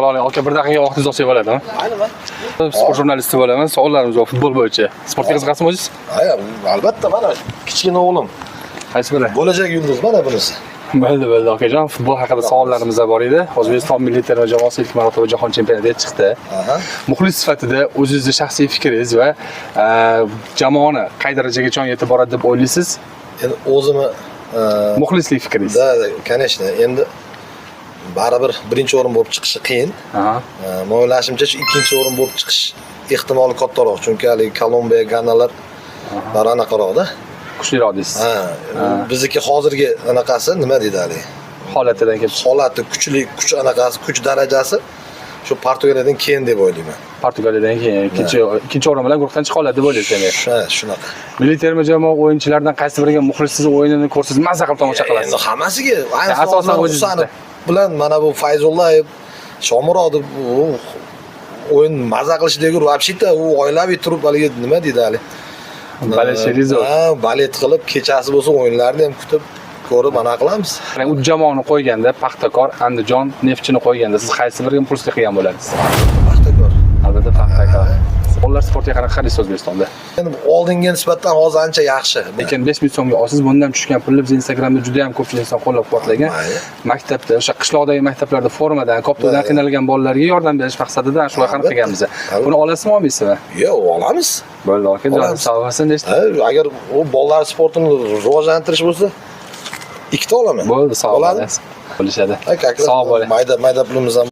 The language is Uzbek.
oling. Aka bir daqiqa vaqtingiz olsak bo'ladimi? Aynan. Sport jurnalisti bo'laman. Savollarimiz bor futbol bo'yicha. Sportga qiziqasizmi o'zingiz? Ha, albatta mana kichkina o'g'lim. Qaysi biri? Bo'lajak yulduz mana bunisi. Bo'ldi, akajon. Futbol haqida savollarimizlar bor edi. O'zbekiston milliy terma jamoasi ilk marotaba jahon chempionatiga chiqdi. Muxlis sifatida o'zingizning shaxsiy fikringiz va jamoani qay darajagacha yetib boradi deb o'ylaysiz? Endi o'zimni muxlislik fikringiz. Конечно, endi baribir birinchi o'rin bo'lib chiqishi qiyin. Men o'ylashimcha shu ikkinchi o'rin bo'lib chiqish ehtimoli kattaroq, chunki hali Kolumbiya, Ganalar baranaqaroqda. Kuchliroq deysiz. Bizniki hozirgi anaqasi nima deydi hali? Holatidan kelib. Holati kuchli, kuch anaqasi, kuch darajasi shu Portugaliyadan keyin deb o'ylayman. Portugaliyadan keyin ikkinchi o'rin bilan guruhdan chiqa oladi deb o'ylaysiz. Ha, shunaqa. Milliy terma jamoa o'yinchilaridan qaysi biriga muxlissiz o'yinini ko'rsangiz mazza qilib tomosha qilasiz? Endi hammasiga, asosan Husanov bilan mana bu Fayzullayev, Shomurodov o'yin mazza qilishidagi вообще-то u oilaviy turib haligi nima deydi hali? Balesherizo. Balet qilib kechasi bo'lsa o'yinlarni ham kutib ko'rib ana qilamiz. U jamoani qo'yganda Paxtakor, Andijon, Neftchini qo'yganda siz qaysi biriga impulsli qilgan bo'lasiz? Paxtakor. Albatta Paxtakor. Qo'llar sportga qanaqa qaraysiz O'zbekistonda? Endi oldinga nisbatan hozir ancha yaxshi. Lekin 5000 so'mga olsiz, bundan tushgan pulni biz Instagramda juda ham ko'pchilik inson qo'llab-quvvatlagan. Maktabda, o'sha qishloqdagi maktablarda formadan, koptadan qiynalgan bolalarga yordam berish maqsadida shu loyihani qilganmiz. Buni olasizmi, olmaysizmi? Yo'q, olamiz. Bo'ldi, aka. Savosi nechta? Agar u bolalar sportini rivojlantirish bo'lsa, ikkita olaman. Bo'ldi, savob olasiz. Bo'lishadi. Sog' bo'ling. Mayda pulimiz ham